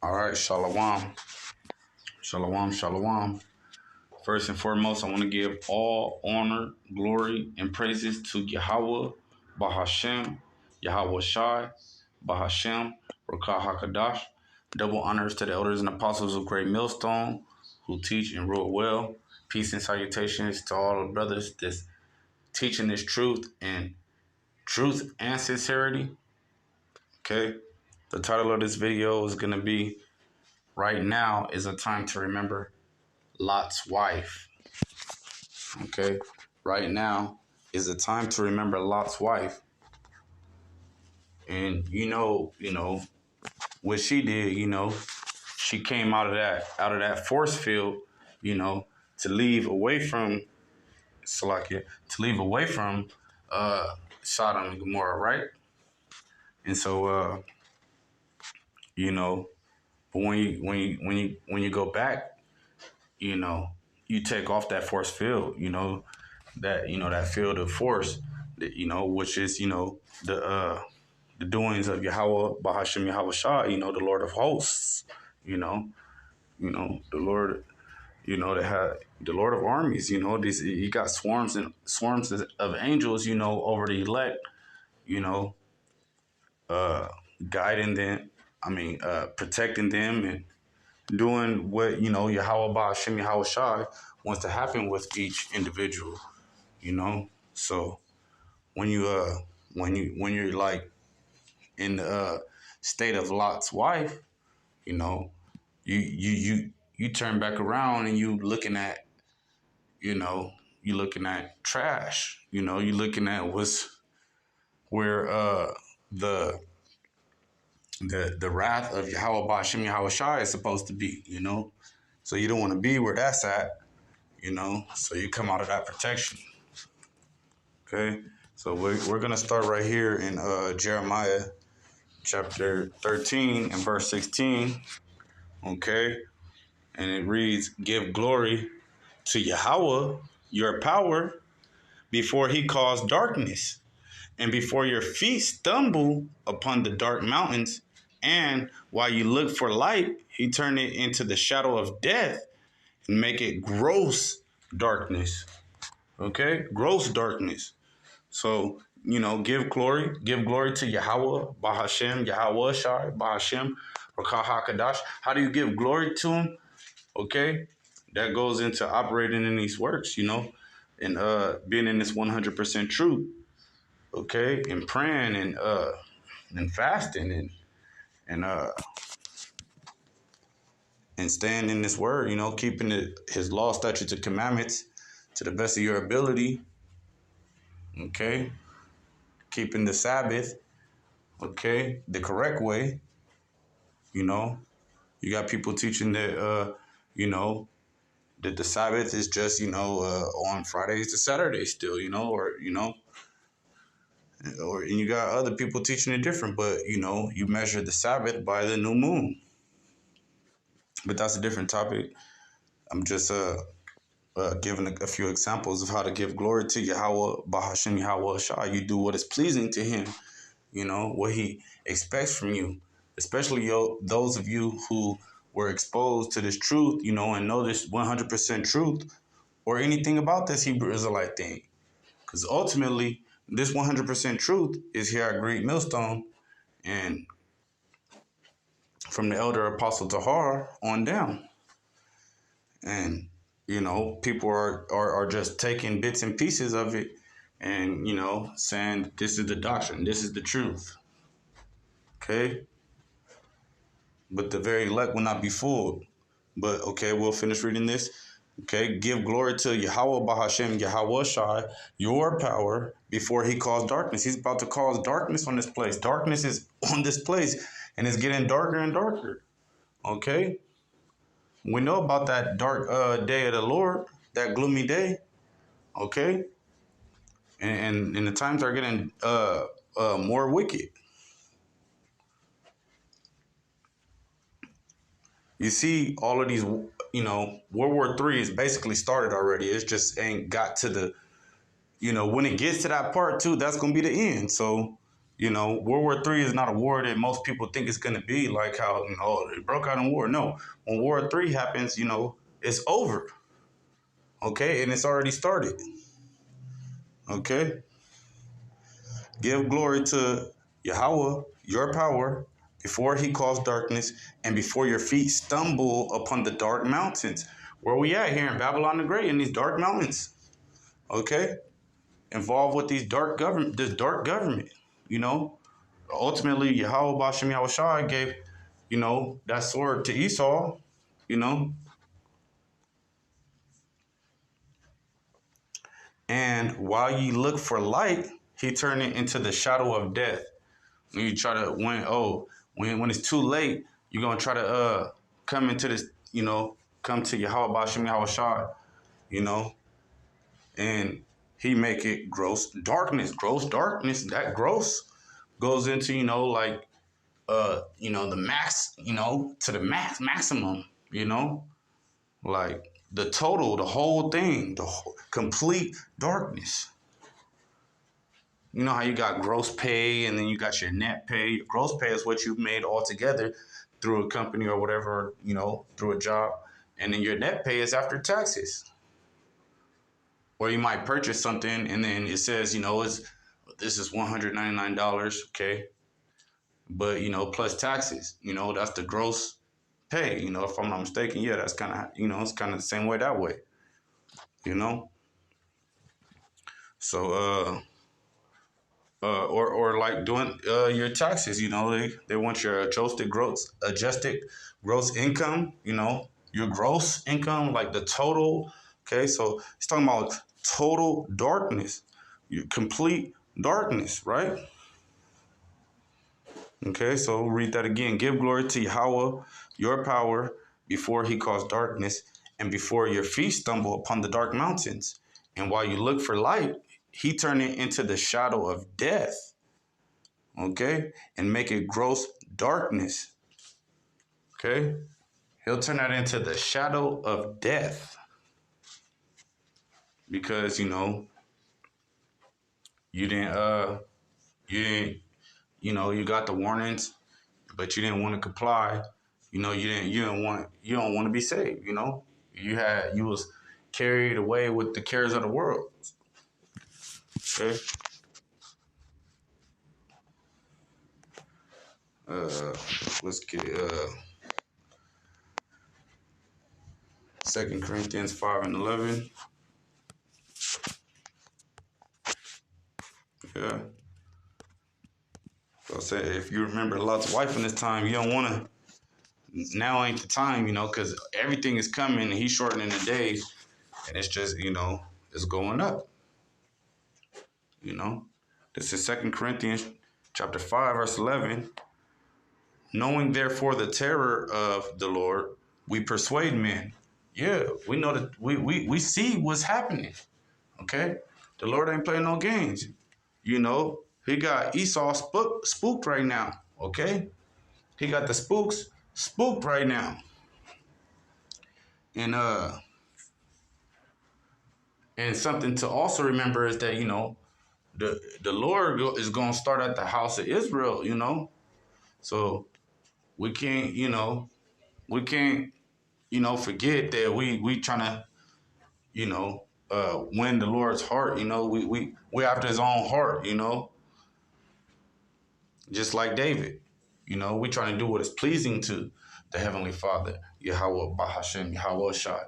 All right, shalom, shalom, shalom. First and foremost, I want to give all honor, glory, and praises to Yahweh, Bahashem, Yahweh Shai, Bahashem, Rakah Hakadash. Double honors to the elders and apostles of Great Millstone who teach and rule well. Peace and salutations to all the brothers that's teaching this truth and sincerity. Okay, the title of this video is going to be Right Now is a Time to Remember Lot's Wife. Okay, right now is a time to remember Lot's wife. And what she did, she came out of that force field, you know, to leave away from Salakia, to leave away from Sodom and Gomorrah, right? And so but when you go back, you take off that force field, that field of force, which is the doings of Yahweh Bahashem Yahweh Shah, the Lord of hosts, the Lord, that had the Lord of armies, he got swarms and swarms of angels, over the elect, you know, guiding them, protecting them and doing what, Yahweh Bahashem Yahweh Shah wants to happen with each individual, So when you're like in the state of Lot's wife, you know, you turn back around and you looking at trash. You looking at where the the wrath of Yahweh Bashim Yahweh Shai is supposed to be. So you don't want to be where that's at. So you come out of that protection. Okay, so we're gonna start right here in Jeremiah chapter 13 and verse 16. Okay, and it reads, "Give glory to Yahweh, your power, before he caused darkness, and before your feet stumble upon the dark mountains, and while you look for light, he turned it into the shadow of death and make it gross darkness." Okay, gross darkness. So, give glory to Yahweh, Bahashem, Yahweh Shai, Bahashem, Rakah HaKadash. How do you give glory to him? Okay, that goes into operating in these works, and being in this 100% truth. Okay, and praying and fasting and staying in this word, keeping his law, statutes, and commandments to the best of your ability. Okay, keeping the Sabbath, okay, the correct way. You got people teaching that that the Sabbath is just on Fridays to Saturdays still, and you got other people teaching it different, but you measure the Sabbath by the new moon. But that's a different topic. I'm just giving a few examples of how to give glory to Yahweh Bahashem Yahweh Shah. You do what is pleasing to him, what he expects from you, especially those of you who were exposed to this truth, and know this 100% truth or anything about this Hebrew Israelite thing. Because ultimately, this 100% truth is here at Great Millstone and from the elder apostle Tahar on down. And, people are just taking bits and pieces of it and, saying this is the doctrine, this is the truth. Okay? But the very elect will not be fooled. But, okay, we'll finish reading this. Okay, give glory to Yahweh Bahashem, Yahweh Shai, your power, before he caused darkness. He's about to cause darkness on this place. Darkness is on this place, and it's getting darker and darker. Okay? We know about that dark day of the Lord, that gloomy day. Okay? And the times are getting more wicked. You see all of these, World War III is basically started already. It just ain't got to the, when it gets to that part too, that's going to be the end. So, You know, World War III is not a war that most people think it's going to be, like how, it broke out in war. No, when World War III happens, it's over. Okay, and it's already started. Okay, give glory to Yahweh, your power, before he caused darkness, and before your feet stumble upon the dark mountains. Where we at here in Babylon the Great, in these dark mountains? Okay, involved with this dark government. You know, ultimately Yahweh Bashem Yahushua gave, that sword to Esau. You know, and while ye look for light, he turned it into the shadow of death. When you try to when it's too late, you're gonna try to come into this, come to Yahweh Bashem Yahushua, you know, and he make it gross darkness. Gross darkness. That gross goes into, the max, to the maximum, like the total, the whole thing, complete darkness. You know how you got gross pay and then you got your net pay. Gross pay is what you've made altogether through a company or whatever, through a job. And then your net pay is after taxes. Or you might purchase something and then it says, this is $199, okay? But, plus taxes, that's the gross pay, if I'm not mistaken. Yeah, that's kind of, it's kind of the same way that way, you know? So, or like doing your taxes, they want your adjusted gross income, your gross income, like the total. Okay, so it's talking about total darkness, your complete darkness, right? Okay, so read that again. Give glory to Yahweh, your power, before he caused darkness, and before your feet stumble upon the dark mountains. And while you look for light, he turned it into the shadow of death. Okay, and make it gross darkness. Okay, he'll turn that into the shadow of death because you didn't you didn't you got the warnings, but you didn't want to comply. You don't want to be saved. You was carried away with the cares of the world. Okay. Let's get 2 Corinthians 5:11. Yeah. So I say, if you remember Lot's wife in this time, you don't want to. Now ain't the time, because everything is coming and he's shortening the days, and it's just, it's going up. This is 2 Corinthians chapter 5, verse 11. Knowing therefore the terror of the Lord, we persuade men. Yeah, we know that we see what's happening. Okay, the Lord ain't playing no games. He got Esau spooked right now. Okay, he got the spooks spooked right now. And something to also remember is that the Lord is going to start at the house of Israel. So we can't forget that we trying to win the Lord's heart. We after His own heart. Just like David. We trying to do what is pleasing to the Heavenly Father, Yahweh Bahashem, Yahweh Shai.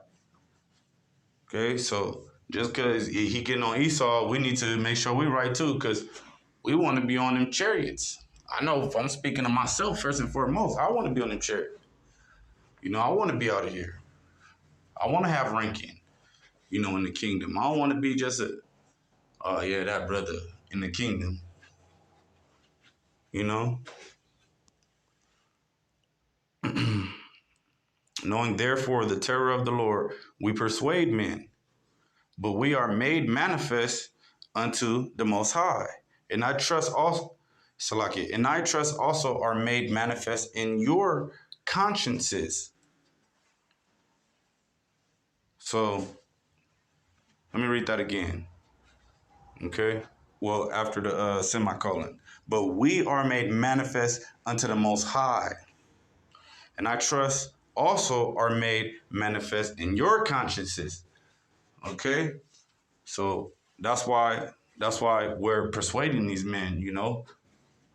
Okay, so just because he getting on Esau, we need to make sure we right too, because we want to be on them chariots. I know if I'm speaking to myself first and foremost, I want to be on them chariots. I want to be out of here. I want to have ranking, in the kingdom. I don't want to be just that brother in the kingdom. Knowing therefore the terror of the Lord, we persuade men, but we are made manifest unto the Most High. And I trust also, Salakia, and I trust also are made manifest in your consciences. So let me read that again. Okay. Well, after the semicolon. but we are made manifest unto the Most High. And I trust also are made manifest in your consciences. Okay? So that's why we're persuading these men, you know.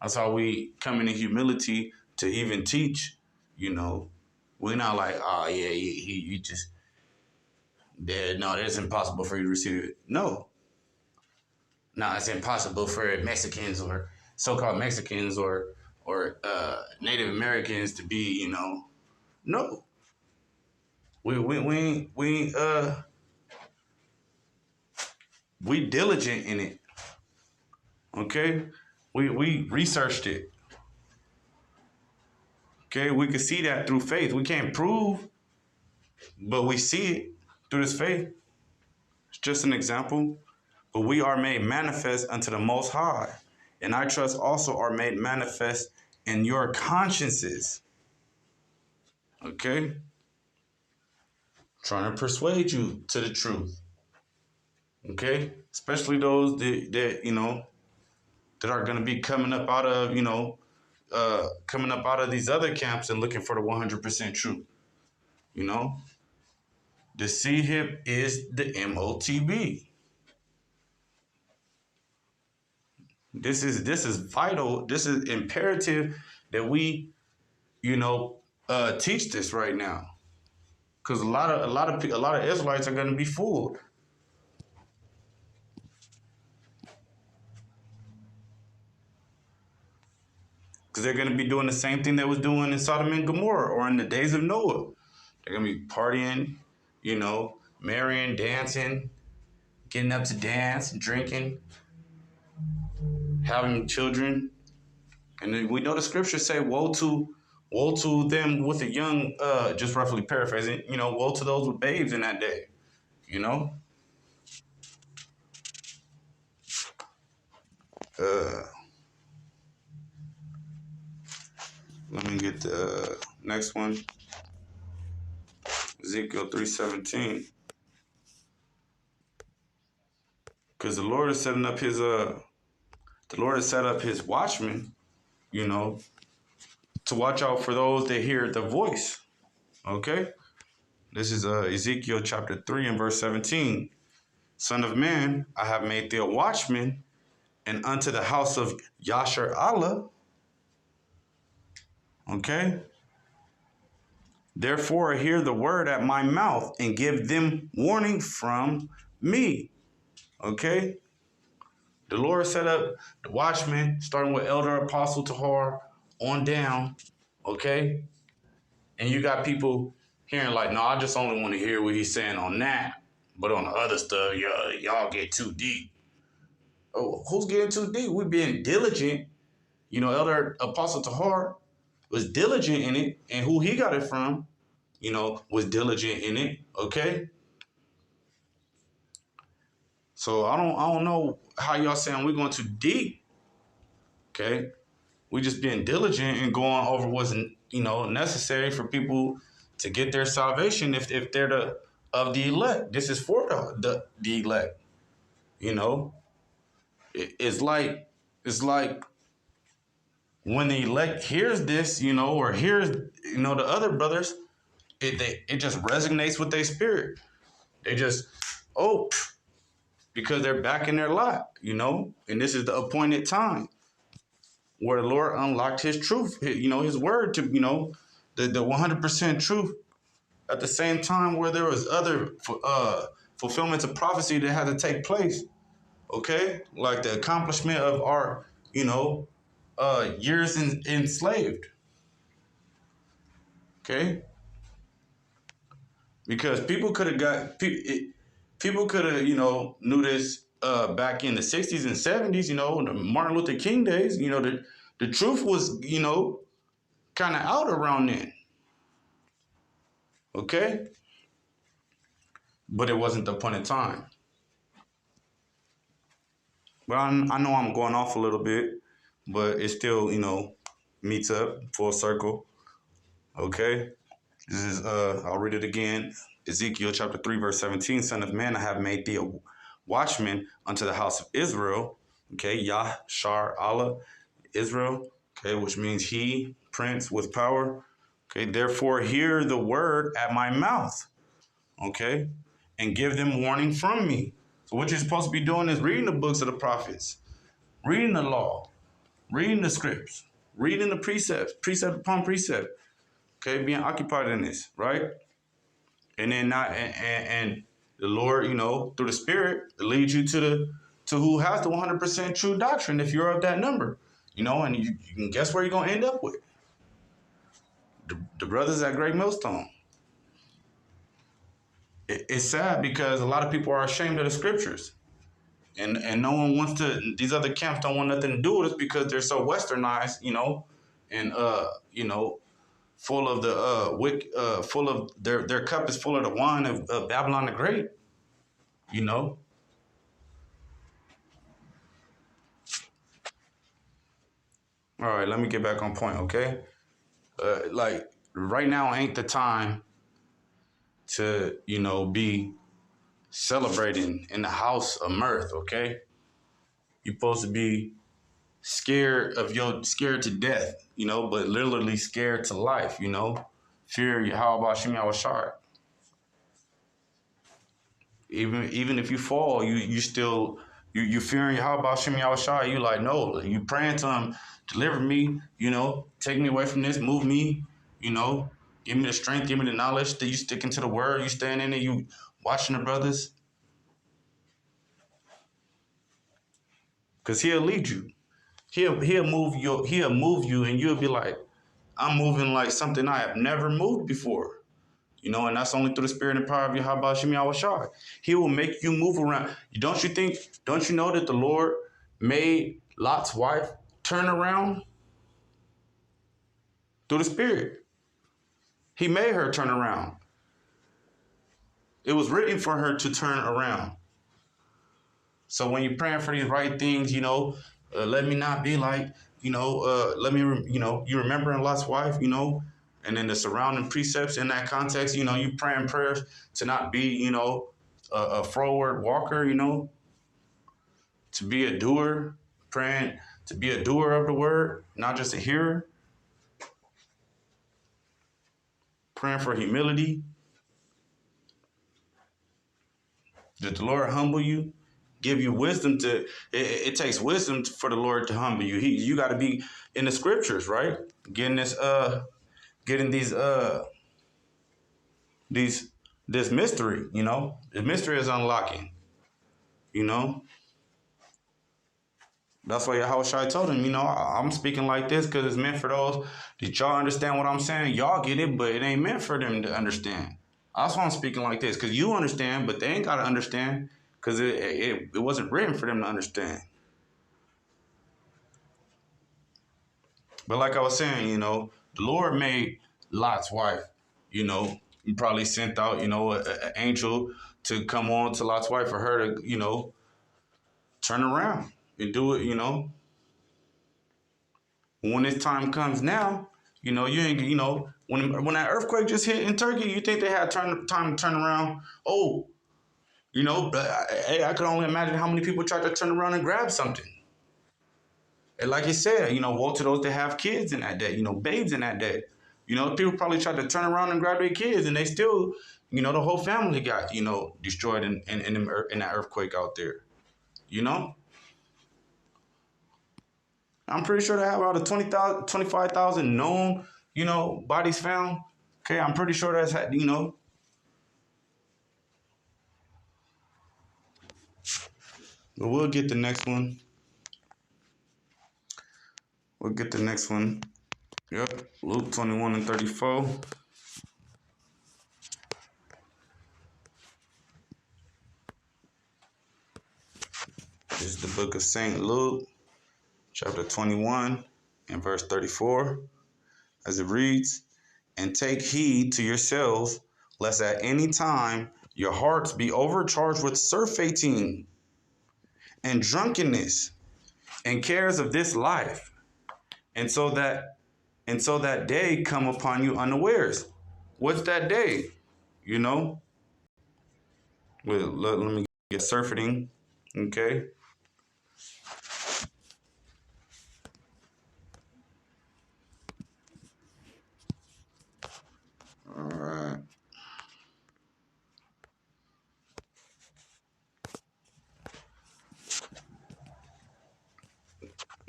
That's how we come into humility to even teach, you know. We're not like, oh yeah, you just dead. No, it's impossible for you to receive it. No. It's impossible for Mexicans or so-called Mexicans or Native Americans to be, you know. No. We diligent in it. Okay? We researched it. Okay, we can see that through faith. We can't prove, but we see it through this faith. It's just an example. But we are made manifest unto the Most High. And I trust also are made manifest in your consciences. Okay? Trying to persuade you to the truth. Okay? Especially those that you know, that are going to be coming up out of, you know, coming up out of these other camps and looking for the 100% truth. You know? The C-hip is the MOTB. This is vital. This is imperative that we, you know, teach this right now, because a lot of Israelites are going to be fooled. Because they're going to be doing the same thing they was doing in Sodom and Gomorrah or in the days of Noah. They're going to be partying, you know, marrying, dancing, getting up to dance, drinking, having children. And we know the scriptures say, woe to them with a young, just roughly paraphrasing, you know, woe to those with babes in that day, you know? Let me get the next one. Ezekiel 3:17. Because the Lord is setting up his the Lord has set up his watchmen, you know, to watch out for those that hear the voice. Okay? This is Ezekiel chapter 3 and verse 17. Son of man, I have made thee a watchman, and unto the house of Yasher Allah. Okay? Therefore, hear the word at my mouth and give them warning from me. Okay? The Lord set up the watchmen, starting with Elder Apostle Tahar on down. Okay? And you got people hearing like, no, I just only want to hear what he's saying on that. But on the other stuff, y'all get too deep. Oh, who's getting too deep? We're being diligent. You know, Elder Apostle Tahar was diligent in it, and who he got it from, you know, was diligent in it. Okay. So I don't know how y'all saying we're going too deep. Okay. We just being diligent and going over what's, you know, necessary for people to get their salvation if they're of the elect. This is for the elect. You know, it's like when the elect hears this, you know, or hears, you know, the other brothers, it just resonates with their spirit. They just, because they're back in their lot, you know, and this is the appointed time where the Lord unlocked his truth, you know, his word to, you know, the 100% truth. At the same time where there was other fulfillments of prophecy that had to take place, okay? Like the accomplishment of our, you know, years enslaved, okay? Because people could have, you know, knew this back in the 60s and 70s, you know, the Martin Luther King days, you know, the truth was, you know, kind of out around then, okay? But it wasn't the appointed time. But I know I'm going off a little bit, but it still, you know, meets up full circle. Okay? This is, I'll read it again. Ezekiel chapter 3, verse 17. Son of man, I have made thee a watchman unto the house of Israel. Okay? Yahshar Allah. Israel, okay, which means he, prince with power. Okay, therefore hear the word at my mouth, okay, and give them warning from me. So what you're supposed to be doing is reading the books of the prophets, reading the law, reading the scripts, reading the precepts, precept upon precept, okay, being occupied in this, right? And then not and the Lord, through the Spirit, leads you to who has the 100% true doctrine if you're of that number, and you can guess where you're gonna end up with the brothers at Great Millstone. It's sad because a lot of people are ashamed of the scriptures, and no one wants to. These other camps don't want nothing to do with us because they're so westernized, and full of the full of their cup is full of the wine of Babylon the Great, All right, let me get back on point, okay? Like right now ain't the time to, be celebrating in the house of mirth, okay? You're supposed to be scared to death, but literally scared to life, Fear Yahweh Shem Yahushua. Even if you fall, you still you fearing Yahweh Shem Yahushua. You like, no, you praying to him, deliver me, take me away from this, move me, give me the strength, give me the knowledge. That you sticking to the word, you staying in it, you watching the brothers. Cause he'll lead you. He'll move you and you'll be like, I'm moving like something I have never moved before. And that's only through the spirit and power of Yahweh Shem Yahushua. He will make you move around. Don't you know that the Lord made Lot's wife turn around? Through the spirit. He made her turn around. It was written for her to turn around. So when you're praying for these right things, let me not be like, let me, you remembering Lot's wife, and then the surrounding precepts in that context, you praying prayers to not be, a forward walker, to be a doer, praying to be a doer of the word, not just a hearer. Praying for humility. Did the Lord humble you? Give you wisdom it takes wisdom for the Lord to humble you. You got to be in the scriptures, right? Getting this mystery, the mystery is unlocking, That's why Yahushua told him, I'm speaking like this because it's meant for those that y'all understand what I'm saying. Y'all get it, but it ain't meant for them to understand. That's why I'm speaking like this, because you understand, but they ain't got to understand because it wasn't written for them to understand. But like I was saying, the Lord made Lot's wife, he probably sent out, an angel to come on to Lot's wife for her to, turn around and do it, When this time comes now, you ain't, when that earthquake just hit in Turkey, you think they had time to turn around? Oh, I could only imagine how many people tried to turn around and grab something. And like you said, woe to those that have kids in that day, babes in that day. People probably tried to turn around and grab their kids, and they still, the whole family got, destroyed in that earthquake out there. I'm pretty sure they have about 25,000 known, bodies found. Okay, I'm pretty sure that's, But we'll get the next one. Yep, Luke 21 and 34. This is the book of St. Luke, chapter 21 and verse 34. As it reads, and take heed to yourselves, lest at any time your hearts be overcharged with surfeiting and drunkenness and cares of this life, and so that day come upon you unawares. What's that day? Well, let me get surfeiting. Okay.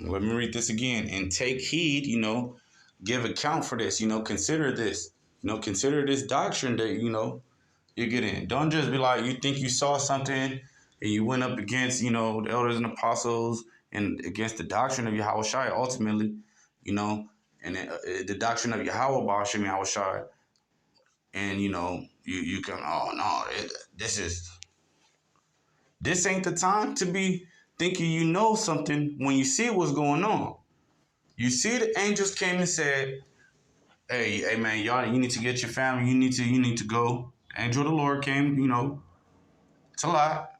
Let me read this again. And take heed, give account for this, consider this, consider this doctrine that, you get in. Don't just be like, you think you saw something and you went up against, the elders and apostles and against the doctrine of Yahweh Shai ultimately, and the doctrine of Yahweh Ba'ashem Yahweh Shai. And, you can, oh, no, this ain't the time to be thinking you know something when you see what's going on. You see the angels came and said, hey man, y'all, you need to get your family, you need to go. The angel of the Lord came, to Lot,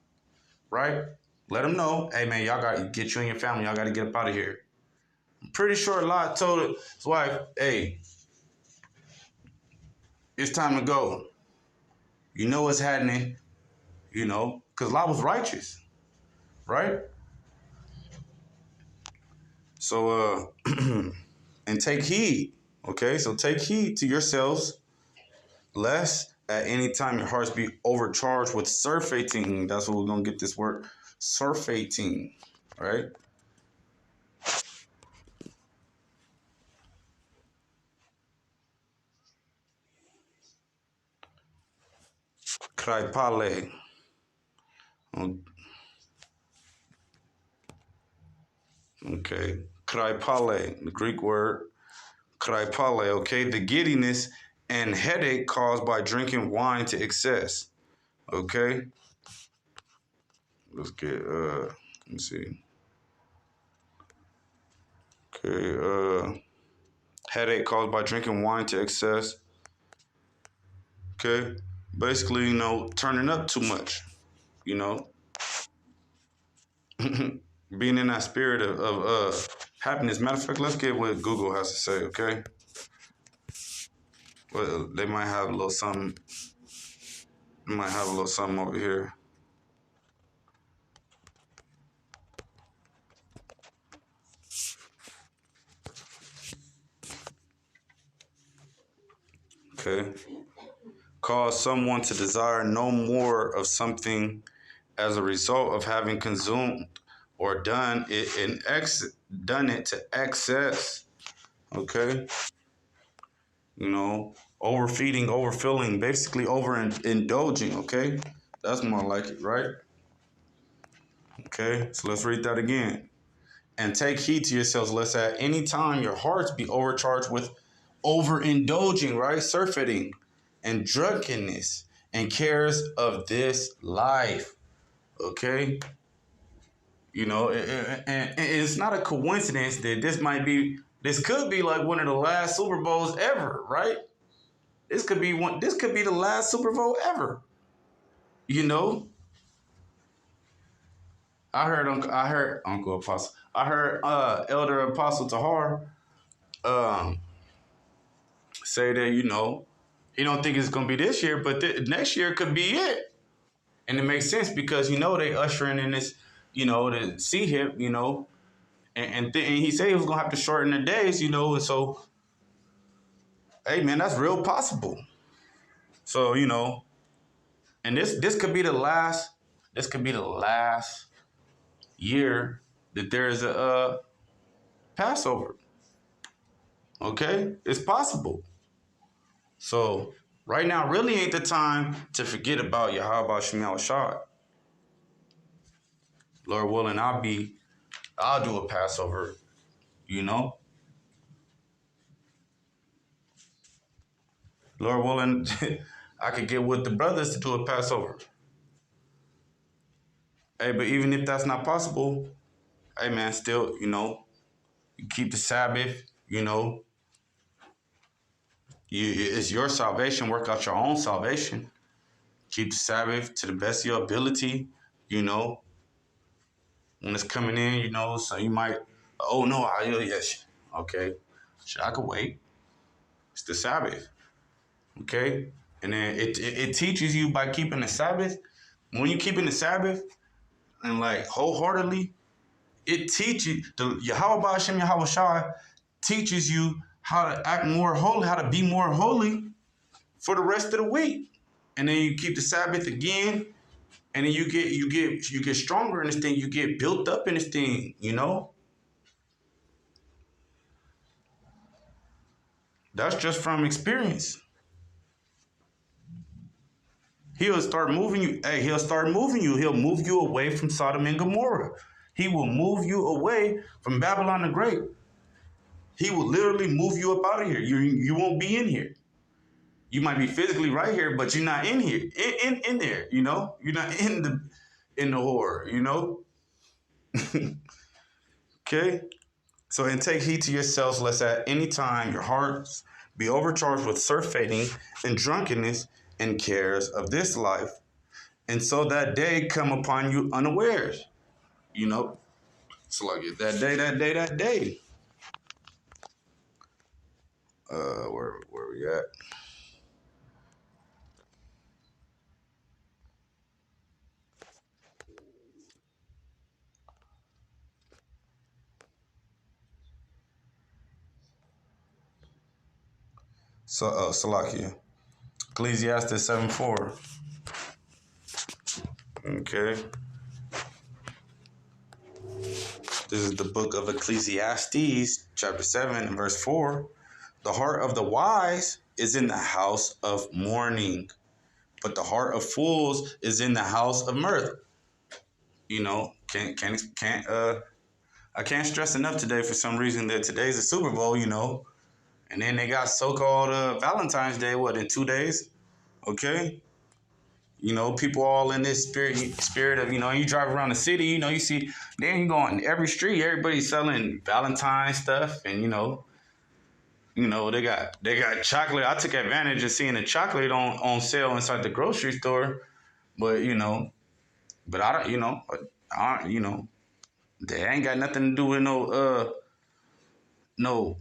right? Let him know, hey man, y'all got to get you and your family, y'all got to get up out of here. I'm pretty sure Lot told his wife, hey, it's time to go. You know what's happening, because Lot was righteous, right? So, and take heed, okay? So take heed to yourselves, lest at any time your hearts be overcharged with surfeiting. That's what we're going to get this word, surfeiting, right? Kraipale. Okay. Kraipale, the Greek word. Kraipale, okay? The giddiness and headache caused by drinking wine to excess. Okay? Let's get, let me see. Okay, headache caused by drinking wine to excess. Okay? Basically, turning up too much, being in that spirit of happiness. Matter of fact, let's get what Google has to say, okay? Well, they might have a little something. They might have a little something over here. Okay. Cause someone to desire no more of something as a result of having consumed or done it to excess. Okay. Overfeeding, overfilling, basically overindulging. Okay. That's more like it, right? Okay. So let's read that again. And take heed to yourselves, lest at any time your hearts be overcharged with overindulging, right? Surfeiting and drunkenness and cares of this life. Okay? And it's not a coincidence that this could be like one of the last Super Bowls ever, right? This could be the last Super Bowl ever. I heard Uncle Apostle. I heard Elder Apostle Tahar say that, he don't think it's gonna be this year, but next year could be it. And it makes sense because they ushering in this, the see him, and he said he was gonna have to shorten the days, and so, hey man, that's real possible. So and this could be the last year that there is a Passover. Okay, it's possible. So right now really ain't the time to forget about Yahweh Shemel Shad. Lord willing, I'll do a Passover, Lord willing, I could get with the brothers to do a Passover. Hey, but even if that's not possible, hey man, still, you keep the Sabbath, it's your salvation. Work out your own salvation. Keep the Sabbath to the best of your ability, when it's coming in, so you might, oh no, yes, okay, I could wait. It's the Sabbath, okay? And then it teaches you by keeping the Sabbath. When you keeping the Sabbath and like wholeheartedly, it teaches the Yahweh Ba'ashem Yahweh Shai teaches you how to act more holy, how to be more holy for the rest of the week. And then you keep the Sabbath again, and then you get stronger in this thing. You get built up in this thing, That's just from experience. He'll start moving you. Hey, he'll start moving you. He'll move you away from Sodom and Gomorrah. He will move you away from Babylon the Great. He will literally move you up out of here. You won't be in here. You might be physically right here, but you're not in here. In there, you know? You're not in the horror, you know? Okay? So and take heed to yourselves, lest at any time your hearts be overcharged with surfeiting and drunkenness and cares of this life, and so that day come upon you unawares. You know, it's like that day. Where we at? So Salakia. Ecclesiastes 7:4. Okay. This is the book of Ecclesiastes, chapter 7, and verse 4. The heart of the wise is in the house of mourning, but the heart of fools is in the house of mirth. You know, I can't stress enough today for some reason that today's the Super Bowl, you know, and then they got so-called Valentine's Day, what, in 2 days? Okay? You know, people all in this spirit of, you know, you drive around the city, you know, you see, then you go on every street, everybody's selling Valentine's stuff, and they got chocolate. I took advantage of seeing the chocolate on sale inside the grocery store, but but they ain't got nothing to do with no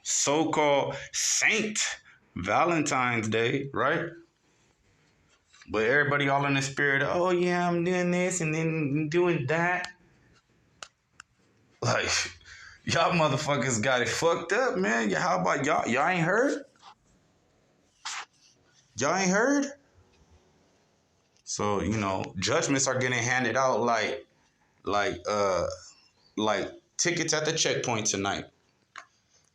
so-called Saint Valentine's Day, right? But everybody all in the spirit of, oh yeah, I'm doing this and then doing that. Like, y'all motherfuckers got it fucked up, man. How about y'all? Y'all ain't heard? Y'all ain't heard? So, judgments are getting handed out like tickets at the checkpoint tonight.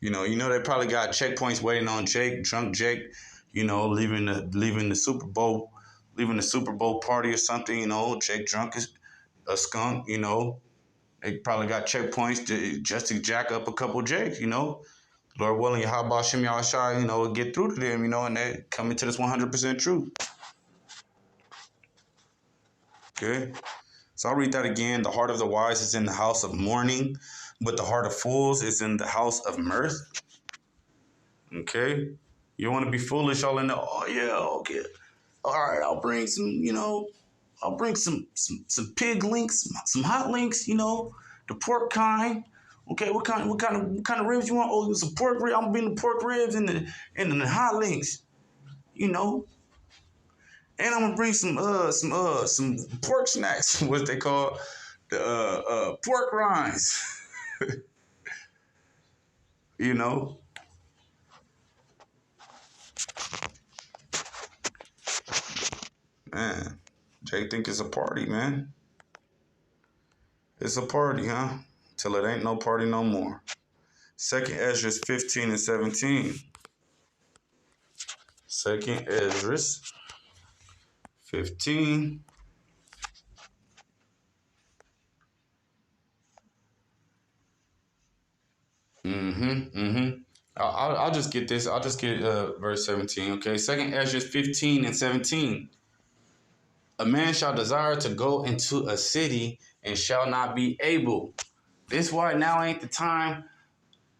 They probably got checkpoints waiting on Jake, drunk Jake, leaving the Super Bowl, leaving the Super Bowl party or something. Jake drunk is a skunk. They probably got checkpoints just to jack up a couple Jakes. Lord willing, Yahweh Shem Yahshua, get through to them. And they come into this 100% truth. Okay. So I'll read that again. The heart of the wise is in the house of mourning, but the heart of fools is in the house of mirth. Okay? You want to be foolish all in the, oh yeah, okay. All right, I'll bring some pig links, some hot links, the pork kind. Okay, what kind of ribs you want? Oh, some pork ribs. I'm bringing the pork ribs and the hot links. And I'm gonna bring some pork snacks, what they call the pork rinds. Man, Jake think it's a party, man. It's a party, huh? Till it ain't no party no more. Second Ezra 15 and 17. Second Ezra 15. I'll just get this. I'll just get verse 17. Okay. Second Ezra 15 and 17. A man shall desire to go into a city and shall not be able. This why now ain't the time.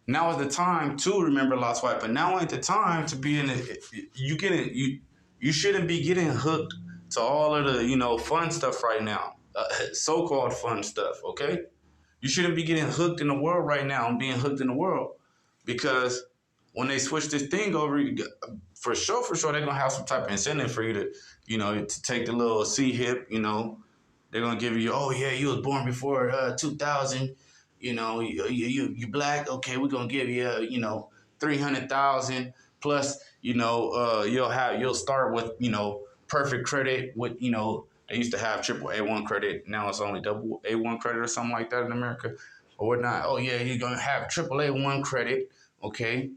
Now is the time to remember Lot's wife, but now ain't the time to be in it. You shouldn't be getting hooked to all of the fun stuff right now, so-called fun stuff. Okay, you shouldn't be getting hooked in the world right now and being hooked in the world, because when they switch this thing over, for sure, they're gonna have some type of incentive for you to take the little C-hip. They're gonna give you, oh yeah, you was born before 2000. You black. Okay, we're gonna give you 300,000 plus. You'll start with perfect credit with they used to have triple A1 credit. Now it's only double A1 credit or something like that in America or whatnot. Oh yeah, you're gonna have triple A1 credit. Okay.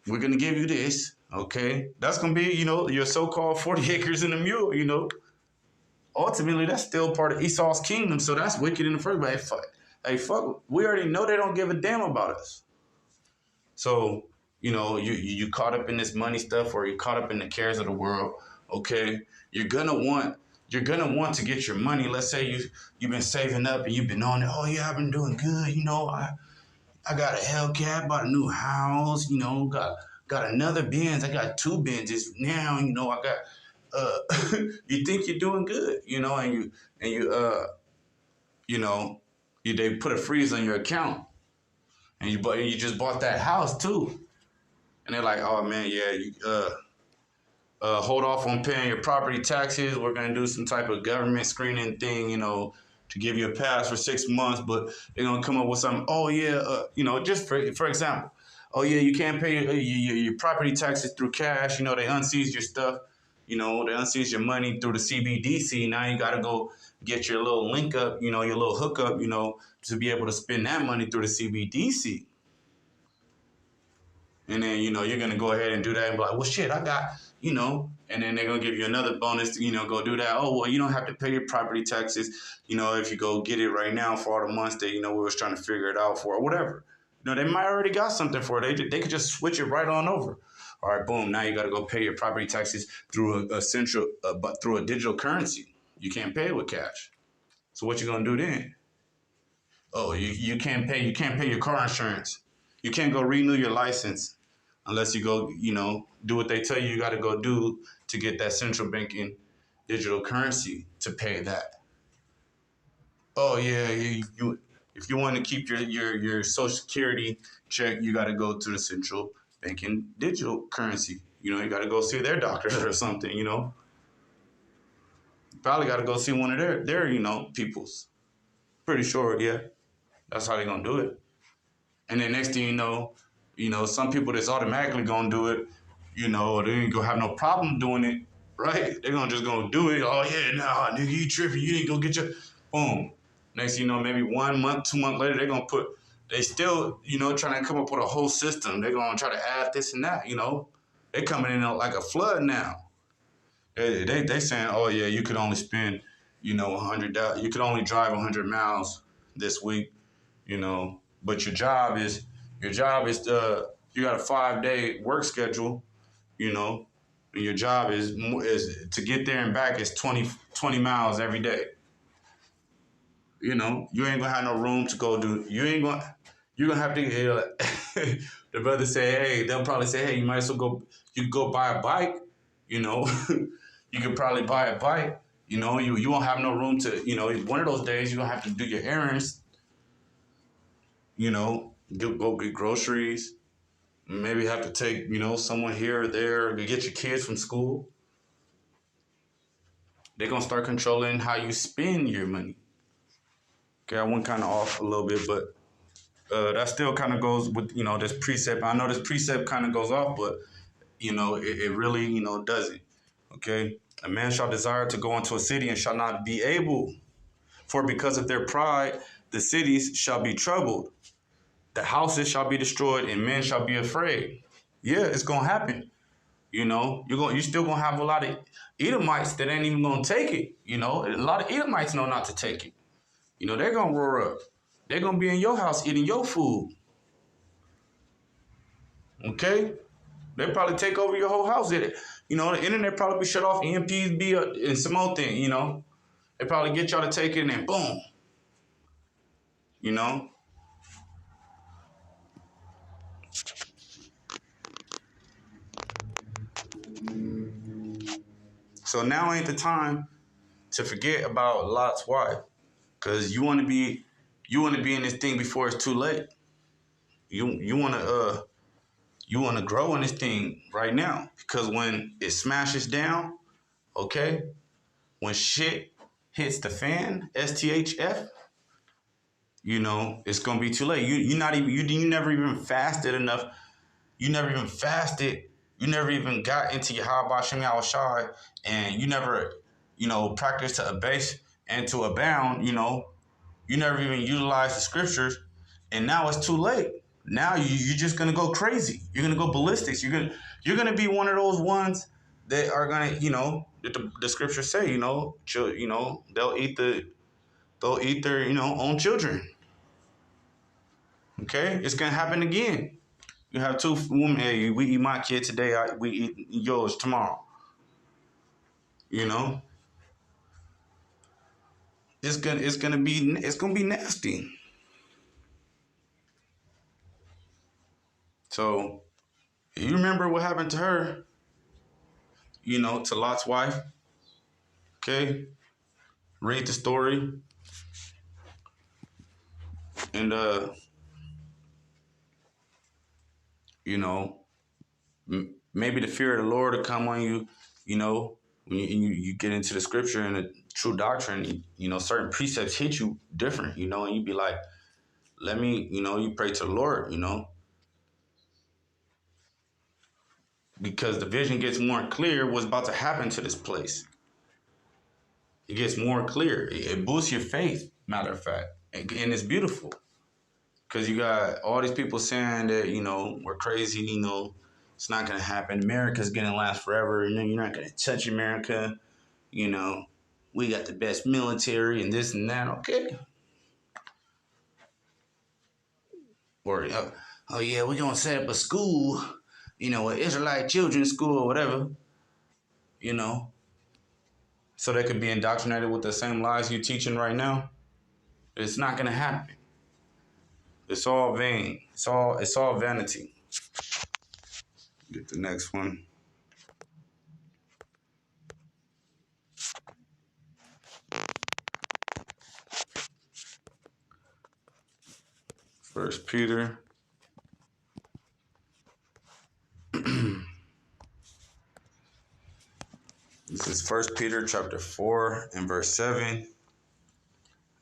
we're gonna give you this, okay? That's gonna be, your so-called 40 acres and a mule. Ultimately, that's still part of Esau's kingdom, so that's wicked in the first place. Hey, fuck, we already know they don't give a damn about us. So, you caught up in this money stuff, or you caught up in the cares of the world, okay? You're gonna want to get your money. Let's say you've been saving up and you've been on it. Oh yeah, I've been doing good. I got a Hellcat, bought a new house. Got another Benz. I got two Benzes now. I got. You think you're doing good, they put a freeze on your account, and you just bought that house too, and they're like, oh man, yeah, you hold off on paying your property taxes. We're gonna do some type of government screening thing, to give you a pass for 6 months, but they're gonna come up with something. Oh yeah, just for example, oh yeah, you can't pay your property taxes through cash. They unseize your stuff. They unseize your money through the CBDC. Now you gotta go get your little link up, your little hookup, to be able to spend that money through the CBDC. And then, you're going to go ahead and do that and be like, well, shit, I got, and then they're going to give you another bonus to, go do that. Oh, well, you don't have to pay your property taxes, if you go get it right now for all the months that, we was trying to figure it out for or whatever. They might already got something for it. They could just switch it right on over. All right, boom. Now you got to go pay your property taxes through but through a digital currency. You can't pay it with cash. So what you going to do then? Oh, you can't pay your car insurance. You can't go renew your license unless you go, do what they tell you got to go do to get that central banking digital currency to pay that. Oh yeah, you if you want to keep your Social Security check, you got to go to the central banking digital currency. You got to go see their doctor or something. You probably got to go see one of their peoples. Pretty sure, yeah. That's how they're gonna do it. And then next thing you know, some people that's automatically gonna do it, they ain't gonna have no problem doing it, right? They're gonna do it. Oh yeah, nah, nigga, you tripping, you didn't go get your boom. Next thing you know, maybe 1 month, 2 months later, they still, trying to come up with a whole system. They're gonna try to add this and that, They coming in like a flood now. They saying, oh yeah, you could only spend, 100, you could only drive 100 miles this week. But your job is you got a 5-day work schedule, and your job is to get there and back is 20 miles every day. You ain't gonna have no room to go do. You're gonna have to. The brother say, hey, they'll probably say, hey, you might as well go. You could go buy a bike. You could probably buy a bike. You won't have no room to. One of those days you're gonna have to do your errands. Go get groceries, maybe have to take, someone here or there to get your kids from school. They're going to start controlling how you spend your money. Okay, I went kind of off a little bit, but that still kind of goes with, this precept. I know this precept kind of goes off, but, it really, doesn't. Okay, a man shall desire to go into a city and shall not be able, for because of their pride, the cities shall be troubled. The houses shall be destroyed and men shall be afraid. Yeah, it's gonna happen. You're still gonna have a lot of Edomites that ain't even gonna take it. A lot of Edomites know not to take it. They're gonna roar up. They're gonna be in your house eating your food. Okay? They probably take over your whole house. The internet probably be shut off, EMPs be and some more thing, They probably get y'all to take it and then boom. So now ain't the time to forget about Lot's wife, cause you want to be in this thing before it's too late. You want to grow in this thing right now, because when it smashes down, okay, when shit hits the fan, STHF, it's gonna be too late. You never even fasted enough. You never even fasted. You never even got into your Yahweh Shem Yahweh Shai, and you never, practiced to abase and to abound. You never even utilized the scriptures, and now it's too late. Now you're just gonna go crazy. You're gonna go ballistics. You're gonna be one of those ones that are gonna, the scriptures say, they'll eat their, own children. Okay, it's gonna happen again. You have two women. Hey, we eat my kid today. We eat yours tomorrow. You know, it's gonna be nasty. So you remember what happened to her? To Lot's wife. Okay, read the story, and you know, maybe the fear of the Lord will come on you. You know, when you get into the scripture and the true doctrine, certain precepts hit you different. And you be like, let me, you pray to the Lord. Because the vision gets more clear what's about to happen to this place. It gets more clear. It boosts your faith, matter of fact. And it's beautiful. Because you got all these people saying that, we're crazy, it's not going to happen. America's going to last forever. You're not going to touch America. We got the best military and this and that. Okay. Or, oh yeah, we're going to set up a school, an Israelite children's school or whatever, so they could be indoctrinated with the same lies you're teaching right now. It's not going to happen. It's all vain. It's all vanity. Get the next one. First Peter. This is First Peter chapter 4 and verse 7.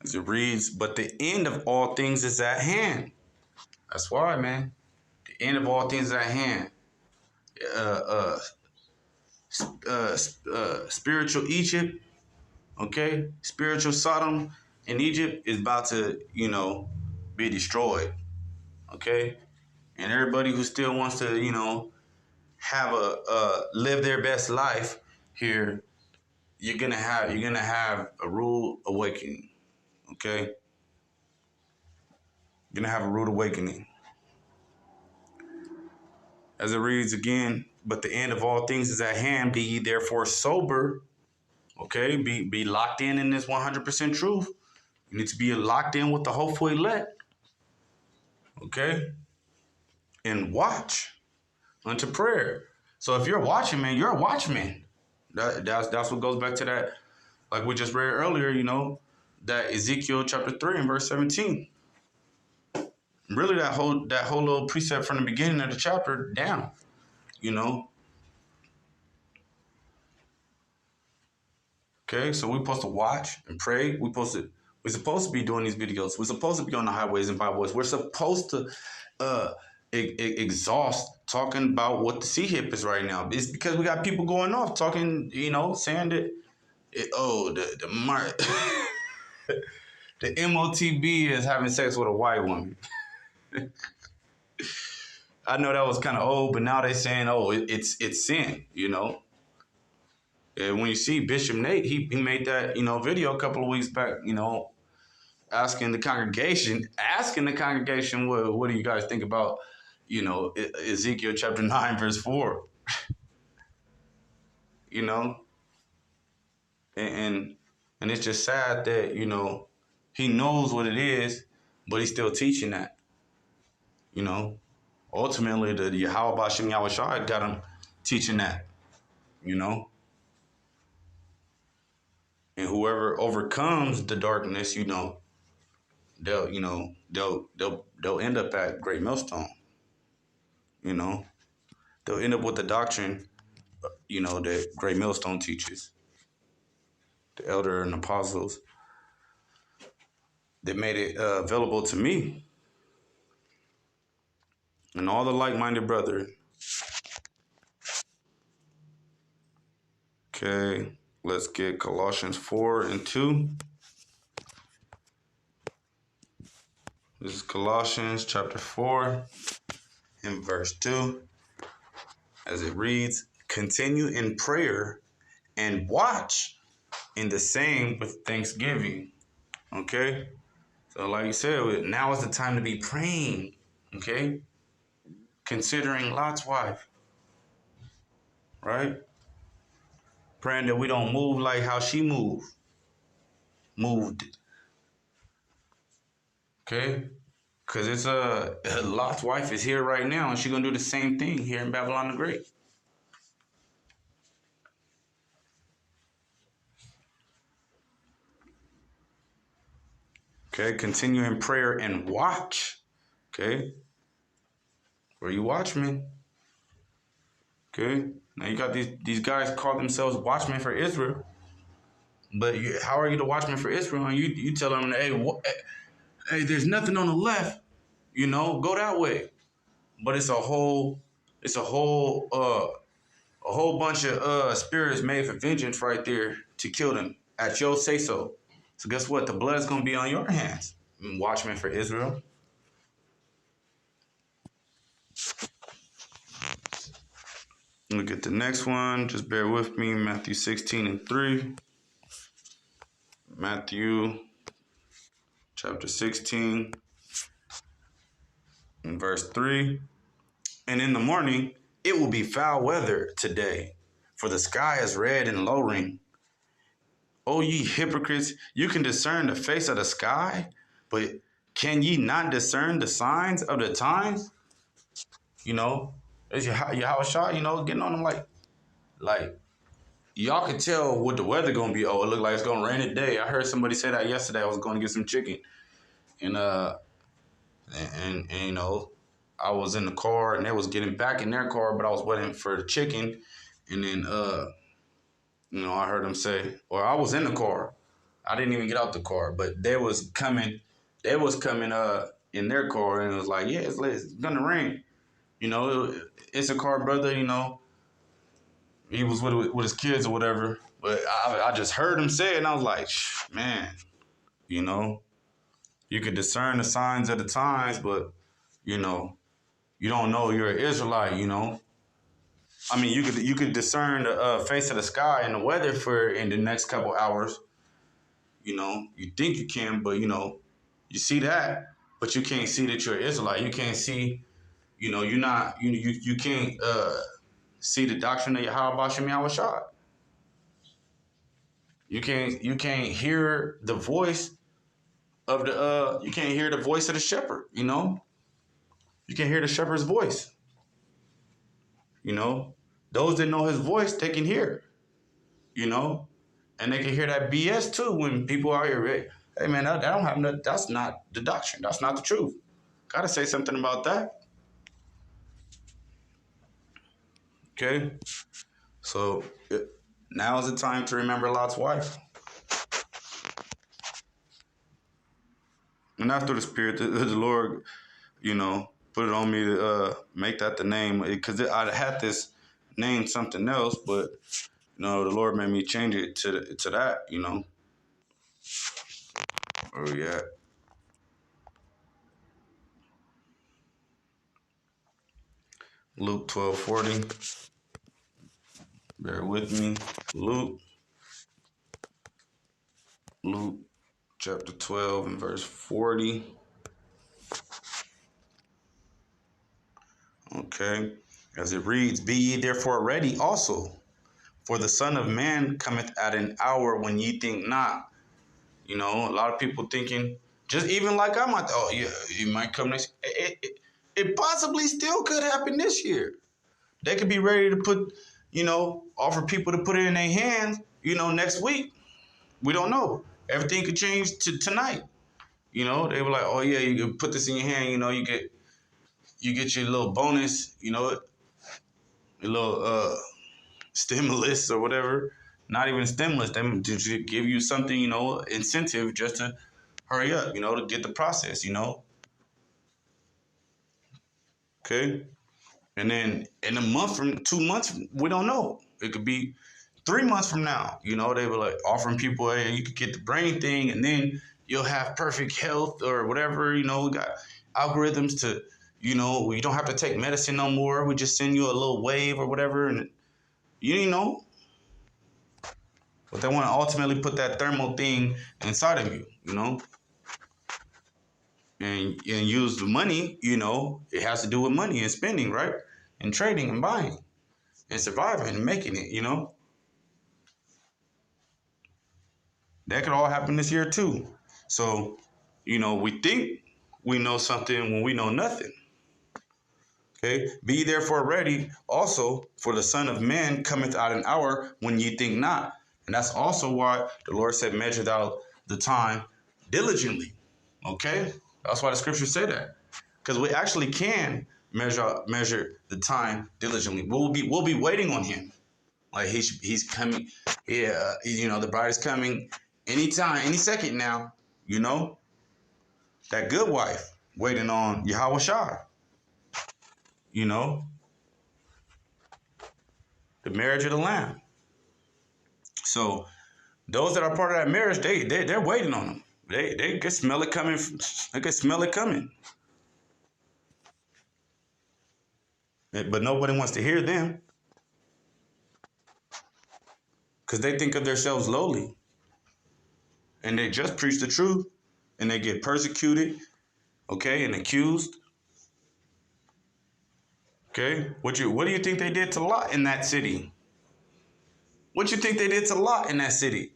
As it reads, but the end of all things is at hand. That's why, man. The end of all things is at hand. Spiritual Egypt, okay? Spiritual Sodom in Egypt is about to, be destroyed, okay? And everybody who still wants to, have live their best life here, you're gonna have a rude awakening, okay? You're gonna have a rude awakening. As it reads again, but the end of all things is at hand. Be ye therefore sober. Okay, be locked in this 100% truth. You need to be locked in with the hopeful elect. Okay, and watch unto prayer. So if you're watching, man, you're a watchman. That's what goes back to that, like we just read earlier. That Ezekiel chapter 3 and verse 17. Really, that whole little precept from the beginning of the chapter down. Okay, so we're supposed to watch and pray. We're supposed to be doing these videos. We're supposed to be on the highways and byways. We're supposed to exhaust talking about what the sea hip is right now. It's because we got people going off talking, saying that the MOTB is having sex with a white woman. I know that was kind of old, but now they're saying, it's sin, And when you see Bishop Nate, he made that, video a couple of weeks back, asking the congregation, what do you guys think about, Ezekiel chapter 9, verse 4, and it's just sad that, he knows what it is, but he's still teaching that, ultimately the Yahweh Bashem Yahweh Shai got him teaching that, and whoever overcomes the darkness, they'll end up at Great Millstone. They'll end up with the doctrine, that Great Millstone teaches. The elder and apostles that made it available to me and all the like-minded brethren. Okay, let's get Colossians 4 and 2. This is Colossians chapter 4 and verse 2. As it reads, continue in prayer and watch in the same with thanksgiving. Okay? So like you said, now is the time to be praying. Okay? Considering Lot's wife. Right? Praying that we don't move like how she moved. Okay? Because it's Lot's wife is here right now, and she's going to do the same thing here in Babylon the Great. Okay, continue in prayer and watch. Okay? Where you watchmen? Okay? Now you got these guys call themselves watchmen for Israel. But how are you the watchman for Israel? And you tell them, hey, there's nothing on the left. You know, go that way. But it's a whole bunch of spirits made for vengeance right there to kill them at your say so. So guess what? The blood's gonna be on your hands. Watchmen for Israel. Look at the next one. Just bear with me. Matthew 16 and 3. Matthew chapter 16 and verse 3. And in the morning, it will be foul weather today, for the sky is red and lowering. O ye hypocrites, you can discern the face of the sky, but can ye not discern the signs of the times? You know, it's your house shot, you know, getting on them like y'all can tell what the weather gonna be. Oh, it look like it's gonna rain today. I heard somebody say that yesterday. I was going to get some chicken, and you know, I was in the car and they was getting back in their car, but I was waiting for the chicken, and then you know, I heard them say, or I was in the car. I didn't even get out the car, but they was coming in their car, and it was like, yeah, it's gonna rain. You know, it's a car, brother, you know. He was with his kids or whatever, but I just heard him say it, and I was like, man, you know, you could discern the signs of the times, but, you know, you don't know you're an Israelite, you know. I mean, you could discern the face of the sky and the weather for in the next couple hours. You know, you think you can, but, you know, you see that, but you can't see that you're an Israelite. You can't see, you know, you can't see the doctrine of Yahweh Bashem Yahweh Shah. You can't hear the voice of you can't hear the voice of the shepherd, you know? You can hear the shepherd's voice. You know? Those that know his voice, they can hear. You know? And they can hear that BS too when people out here, hey man, that don't have nothing, that's not the doctrine. That's not the truth. Gotta say something about that. Okay? So now is the time to remember Lot's wife. And after the Spirit, the Lord, you know, put it on me to make that the name. Because I had this name something else, but, you know, the Lord made me change it to that, you know. Where we at? Luke 12:40. Bear with me. Luke chapter 12 and verse 40. Okay. As it reads, be ye therefore ready also, for the Son of Man cometh at an hour when ye think not. You know, a lot of people thinking, just even like I might, oh yeah, he might come next. It possibly still could happen this year. They could be ready to put, you know, offer people to put it in their hands, you know, next week. We don't know. Everything could change to tonight. You know, they were like, oh yeah, you can put this in your hand, you know, you get your little bonus, you know, your little stimulus or whatever. Not even stimulus, them to give you something, you know, incentive just to hurry up, you know, to get the process, you know. Okay. And then in a month from 2 months, we don't know. It could be 3 months from now. You know, they were like offering people, hey, you could get the brain thing, and then you'll have perfect health or whatever. You know, we got algorithms to, you know, you don't have to take medicine no more. We just send you a little wave or whatever, and you know, but they want to ultimately put that thermal thing inside of you, you know, and use the money. You know, it has to do with money and spending, right, and trading and buying and surviving and making it. You know, that could all happen this year too. So, you know, we think we know something when we know nothing. Okay, be therefore ready also, for the Son of Man cometh at an hour when ye think not. And that's also why the Lord said, measure thou the time diligently. Okay, that's why the scriptures say that, because we actually can measure the time diligently. We'll be waiting on Him. Like he's coming. Yeah, you know, the bride is coming anytime, any second now. You know, that good wife waiting on Yahweh Shai. You know, the marriage of the Lamb. So those that are part of that marriage, they're waiting on them. They can smell it coming. They can smell it coming. But nobody wants to hear them because they think of themselves lowly, and they just preach the truth, and they get persecuted, okay, and accused. Okay, what do you think they did to Lot in that city? What you think they did to Lot in that city?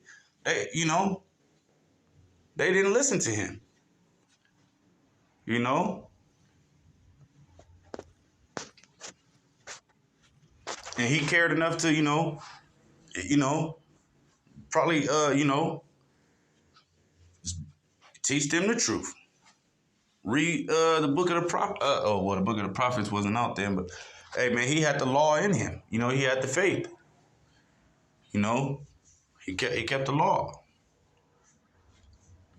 You know, they didn't listen to him. You know, and he cared enough to, probably, teach them the truth. Read the book of the prophet. The book of the prophets wasn't out then, but hey, man, he had the law in him. You know, he had the faith. You know, he kept the law.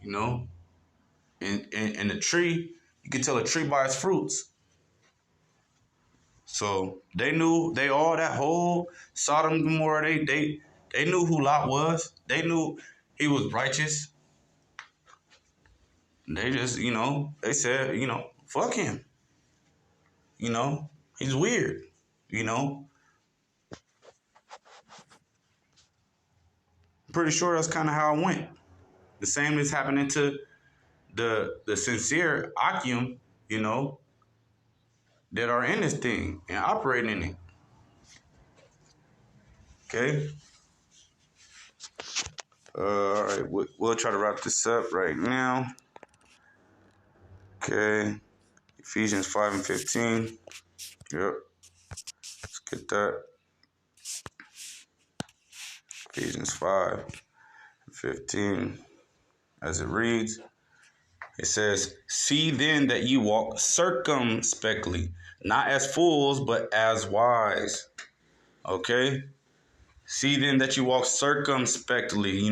You know, and the tree, you can tell a tree by its fruits. So they knew that whole Sodom and Gomorrah. They knew who Lot was. They knew he was righteous. They just, they said, fuck him. He's weird. Pretty sure that's kind of how it went. The same is happening to the sincere Akim, that are in this thing and operating in it. Okay. All right, we'll try to wrap this up right now. Okay. Ephesians 5 and 15. Yep. Let's get that. Ephesians 5 and 15. As it reads, it says, see then that you walk circumspectly, not as fools, but as wise. Okay? See then that you walk circumspectly,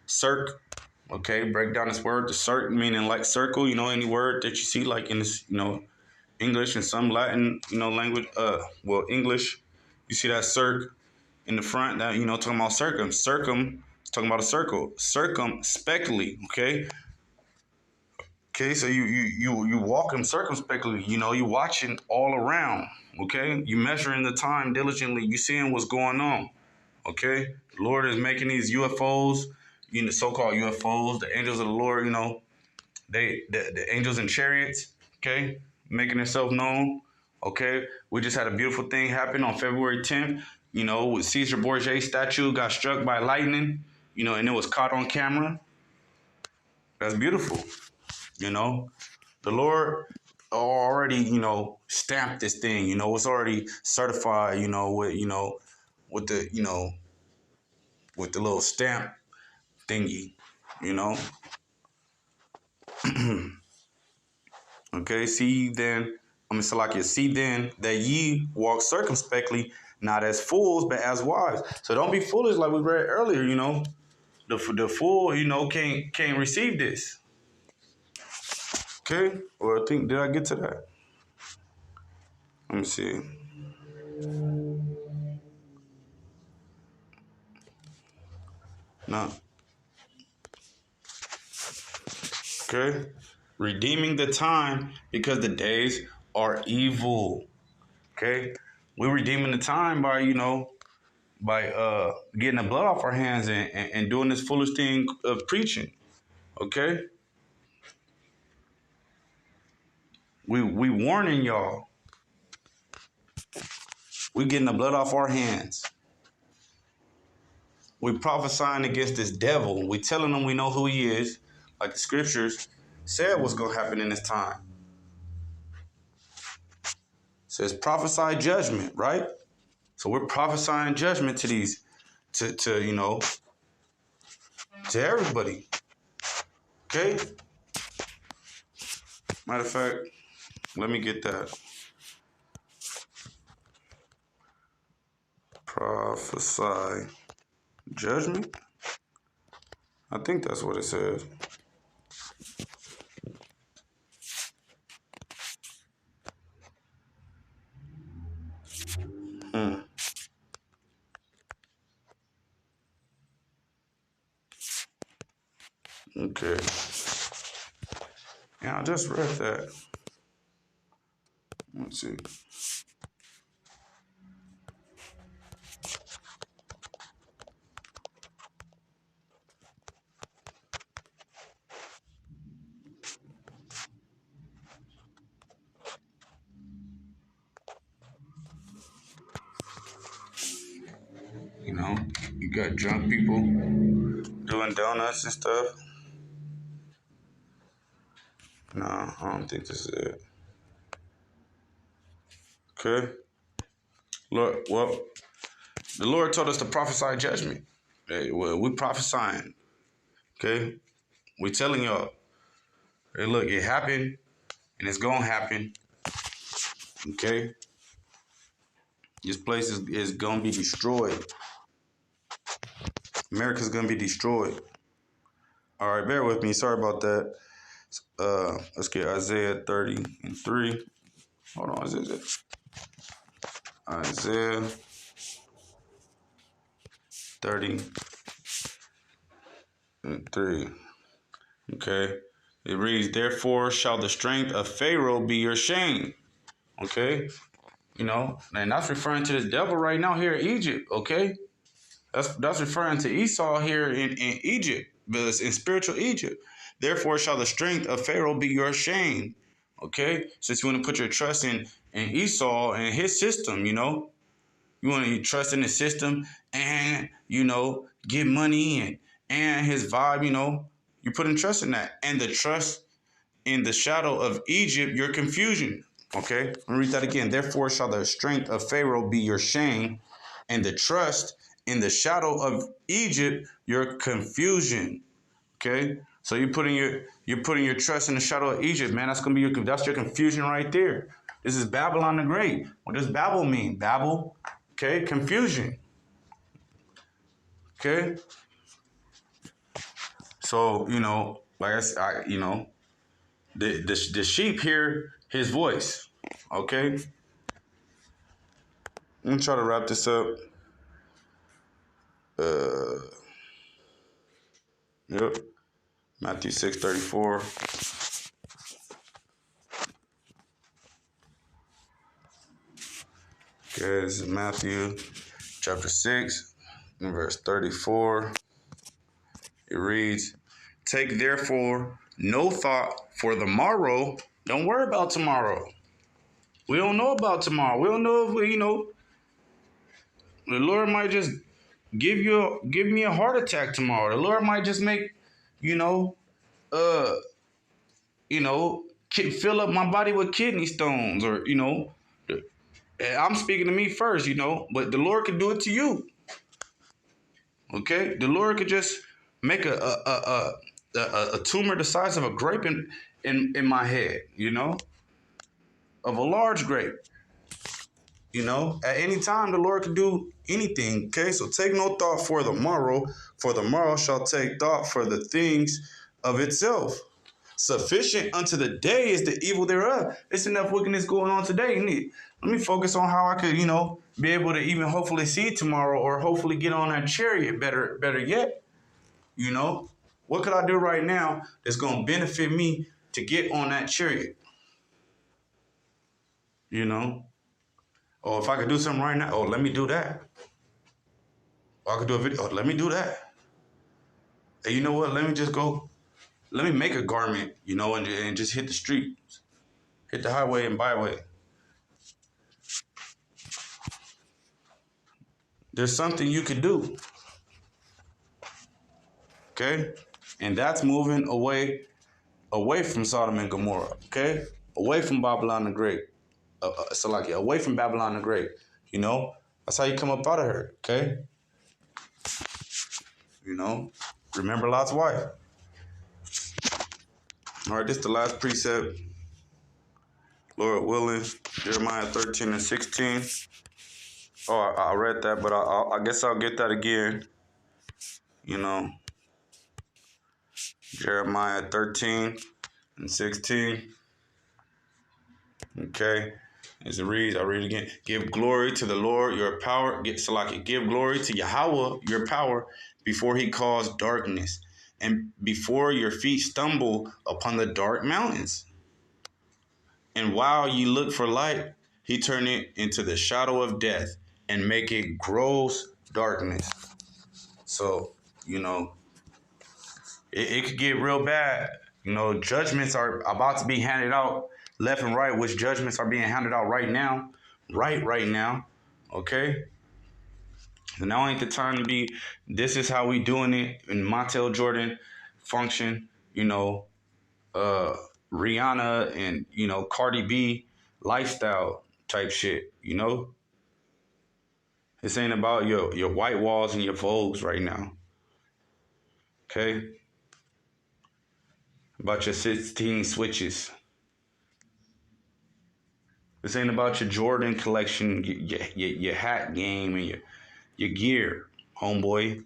circ. Okay, break down this word. The circ meaning like circle, any word that you see like in this, English and some Latin, language. English, you see that circ in the front, that, talking about circum, talking about a circle. Circumspectly, okay? Okay, so you walking circumspectly, you watching all around, okay? You measuring the time diligently, you seeing what's going on, okay? The Lord is making these UFOs, so-called UFOs, the angels of the Lord, the angels in chariots, okay? Making themselves known, okay? We just had a beautiful thing happen on February 10th, with Caesar Borgia statue got struck by lightning, and it was caught on camera. That's beautiful. The Lord already, stamped this thing, it's already certified, with the, with the little stamp thingy, Okay, see then that ye walk circumspectly, not as fools, but as wise. So don't be foolish like we read earlier, The fool, can't receive this. Okay? Or did I get to that? Let me see. No. Okay? Redeeming the time because the days are evil. Okay? We're redeeming the time by, by getting the blood off our hands and doing this foolish thing of preaching. Okay? We warning y'all. We getting the blood off our hands. We prophesying against this devil. We telling him we know who he is, like the scriptures said what's gonna happen in this time. It says prophesy judgment, right? So we're prophesying judgment to these, to to everybody. Okay? Matter of fact, let me get that. Prophesy judgment? I think that's what it says. Okay. Yeah, I just read that. Let's see. You know, you got drunk people doing donuts and stuff. No, I don't think this is it. Okay. Look, well, the Lord told us to prophesy judgment. Hey, well, we prophesying. Okay. We telling y'all, hey, look, it happened and it's gonna happen. Okay. This place is gonna be destroyed. America's gonna be destroyed. All right, bear with me. Sorry about that. Let's get Isaiah 30:3. Hold on, is it Isaiah 30:3? Okay. It reads, therefore shall the strength of Pharaoh be your shame. Okay. And that's referring to this devil right now here in Egypt. Okay. That's referring to Esau here in Egypt, but it's in spiritual Egypt. Therefore shall the strength of Pharaoh be your shame. Okay. Since you want to put your trust in Esau and his system, you want to trust in his system and, get money and his vibe, you're putting trust in that. And the trust in the shadow of Egypt, your confusion. Okay, let me read that again. Therefore shall the strength of Pharaoh be your shame, and the trust in the shadow of Egypt, your confusion. Okay, so you're putting your trust in the shadow of Egypt, man. That's gonna be that's your confusion right there. This is Babylon the Great. What does Babel mean? Babel, okay, confusion. Okay, so like the sheep hear his voice. Okay, I'm gonna try to wrap this up. Yep. Matthew 6:34. Okay, this is Matthew chapter 6, verse 34. It reads, take therefore no thought for the morrow. Don't worry about tomorrow. We don't know about tomorrow. We don't know if the Lord might just give me a heart attack tomorrow. The Lord might just make, uh, fill up my body with kidney stones, or I'm speaking to me first, but the Lord could do it to you. Okay, the Lord could just make a tumor the size of a grape in my head, of a large grape. At any time the Lord can do anything. Okay, so take no thought for the morrow shall take thought for the things of itself. Sufficient unto the day is the evil thereof. It's enough wickedness going on today. Let me focus on how I could, be able to even hopefully see tomorrow, or hopefully get on that chariot. Better yet, What could I do right now that's gonna benefit me to get on that chariot? You know? Or if I could do something right now, oh, let me do that. Or I could do a video, oh, let me do that. Hey, you know what? Let me just go, let me make a garment, and just hit the streets, hit the highway and byway. There's something you could do, okay? And that's moving away from Sodom and Gomorrah, okay? Away from Babylon the Great. Salakia, away from Babylon the Great. That's how you come up out of her, okay? Remember Lot's wife. All right, this is the last precept. Lord willing, Jeremiah 13 and 16. Oh, I read that, but I guess I'll get that again. Jeremiah 13 and 16. Okay. As it reads, I'll read it again. Give glory to the Lord, your power. Give glory to Yahweh, your power, before he caused darkness, and before your feet stumble upon the dark mountains. And while ye look for light, he turn it into the shadow of death and make it gross darkness. So, it could get real bad. Judgments are about to be handed out left and right, which judgments are being handed out right now. Right now. Okay? And now ain't the time to be, this is how we doing it in Montel Jordan function, Rihanna and, Cardi B lifestyle type shit, This ain't about your white walls and your Vogues right now. Okay? About your 16 switches. This ain't about your Jordan collection, your hat game, and your gear, homeboy.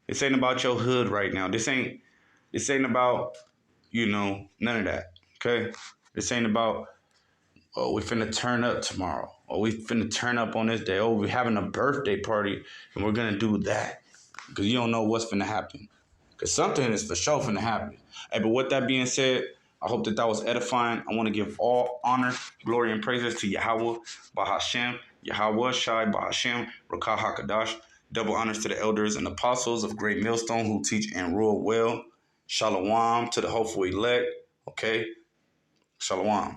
This ain't about your hood right now. This ain't about, none of that. Okay? This ain't about, oh, we finna turn up tomorrow. Or we finna turn up on this day. Oh, we're having a birthday party and we're gonna do that. Because you don't know what's finna happen. Because something is for sure finna happen. Hey, but with that being said, I hope that was edifying. I want to give all honor, glory, and praises to Yahweh, Bahashem, Yahweh Shai, Bahashem, Rakah HaKadosh. Double honors to the elders and apostles of Great Millstone who teach and rule well. Shalom to the hopeful elect. Okay? Shalom.